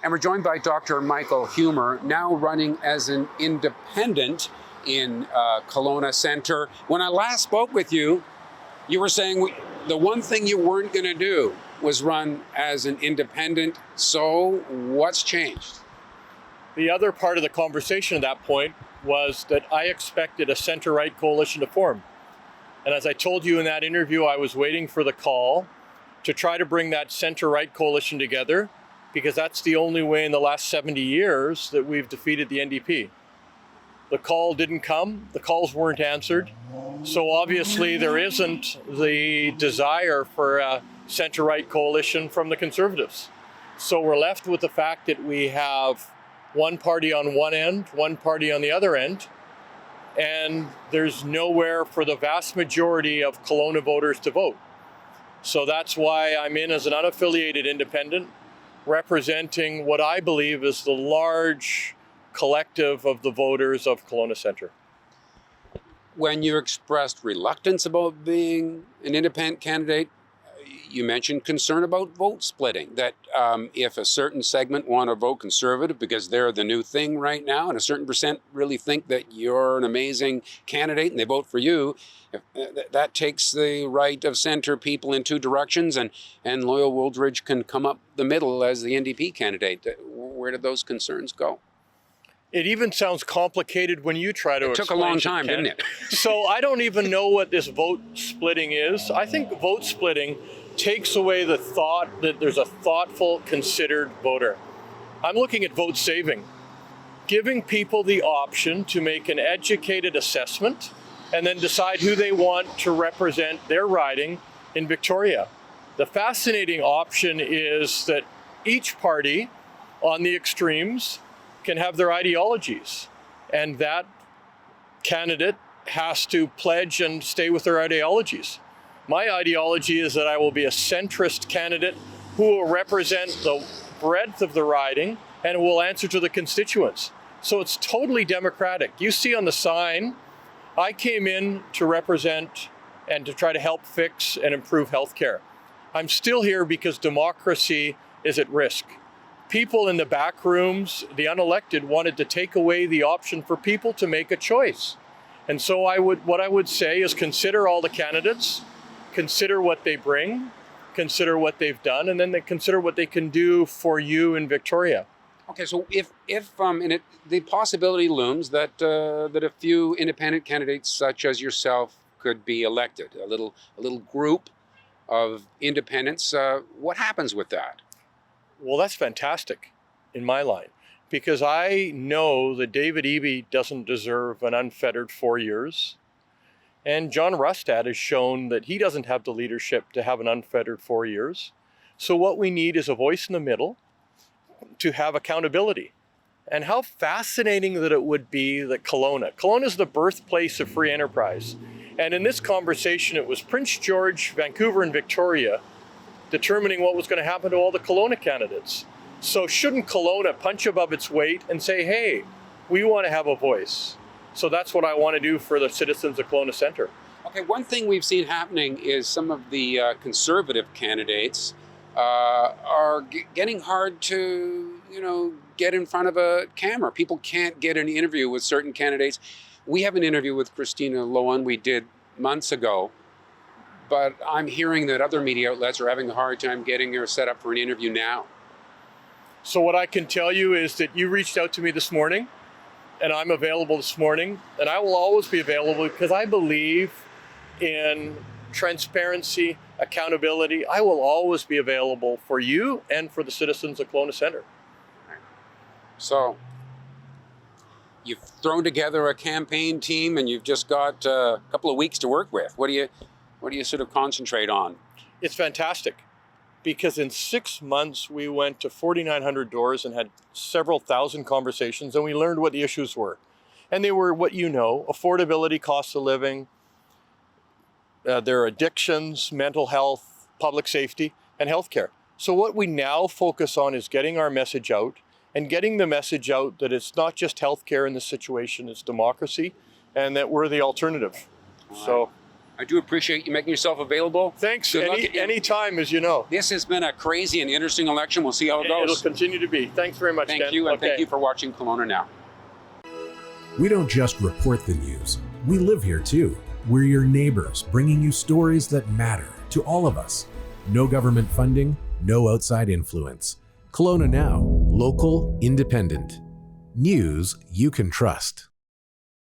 And we're joined by Dr. Michael Humer, now running as an independent in Kelowna Centre. When I last spoke with you, you were saying the one thing you weren't going to do was run as an independent. So what's changed? The other part of the conversation at that point was that I expected a center-right coalition to form. And as I told you in that interview, I was waiting for the call to try to bring that center-right coalition together, because that's the only way in the last 70 years that we've defeated the NDP. The call didn't come, the calls weren't answered. So obviously there isn't the desire for a center-right coalition from the Conservatives. So we're left with the fact that we have one party on one end, one party on the other end, and there's nowhere for the vast majority of Kelowna voters to vote. So that's why I'm in as an unaffiliated independent, representing what I believe is the large collective of the voters of Kelowna Centre. When you expressed reluctance about being an independent candidate, you mentioned concern about vote splitting, that if a certain segment want to vote Conservative because they're the new thing right now, and a certain percent really think that you're an amazing candidate and they vote for you, that takes the right of centre people in two directions, and Loyal Wooldridge can come up the middle as the NDP candidate. Where did those concerns go? It even sounds complicated when you try to explain it. It took a long time, didn't it? So I don't even know what this vote splitting is. I think vote splitting takes away the thought that there's a thoughtful, considered voter. I'm looking at vote saving, giving people the option to make an educated assessment and then decide who they want to represent their riding in Victoria. The fascinating option is that each party on the extremes can have their ideologies, and that candidate has to pledge and stay with their ideologies. My ideology is that I will be a centrist candidate who will represent the breadth of the riding and will answer to the constituents. So it's totally democratic. You see on the sign, I came in to represent and to try to help fix and improve healthcare. I'm still here because democracy is at risk. People in the back rooms, the unelected, wanted to take away the option for people to make a choice. And so what I would say is consider all the candidates, consider what they bring, consider what they've done, and then they consider what they can do for you in Victoria. Okay, so if the possibility looms that a few independent candidates such as yourself could be elected, a little group of independents, what happens with that? Well, that's fantastic in my line, because I know that David Eby doesn't deserve an unfettered 4 years. And John Rustad has shown that he doesn't have the leadership to have an unfettered 4 years. So what we need is a voice in the middle to have accountability. And how fascinating that it would be that Kelowna is the birthplace of free enterprise. And in this conversation, it was Prince George, Vancouver, and Victoria determining what was going to happen to all the Kelowna candidates. So shouldn't Kelowna punch above its weight and say, hey, we want to have a voice? So that's what I want to do for the citizens of Kelowna Centre. Okay, one thing we've seen happening is some of the Conservative candidates are getting hard to, get in front of a camera. People can't get an interview with certain candidates. We have an interview with Christina Lowen we did months ago, but I'm hearing that other media outlets are having a hard time getting her set up for an interview now. So what I can tell you is that you reached out to me this morning, and I'm available this morning, and I will always be available because I believe in transparency, accountability. I will always be available for you and for the citizens of Kelowna Centre. So you've thrown together a campaign team and you've just got a couple of weeks to work with. What do you sort of concentrate on? It's fantastic, because in 6 months we went to 4,900 doors and had several thousand conversations, and we learned what the issues were. And they were what you know: affordability, cost of living, their addictions, mental health, public safety, and healthcare. So what we now focus on is getting our message out, and getting the message out that it's not just healthcare in this situation, it's democracy, and that we're the alternative. Right. So I do appreciate you making yourself available. Thanks. Good luck. Any time, as you know. This has been a crazy and interesting election. We'll see how it It'll goes. continue to be. Thanks very much, Thank Ken. you, and Okay. thank you for watching Kelowna Now. We don't just report the news, we live here too. We're your neighbors, bringing you stories that matter to all of us. No government funding, no outside influence. Kelowna Now, local, independent. News you can trust.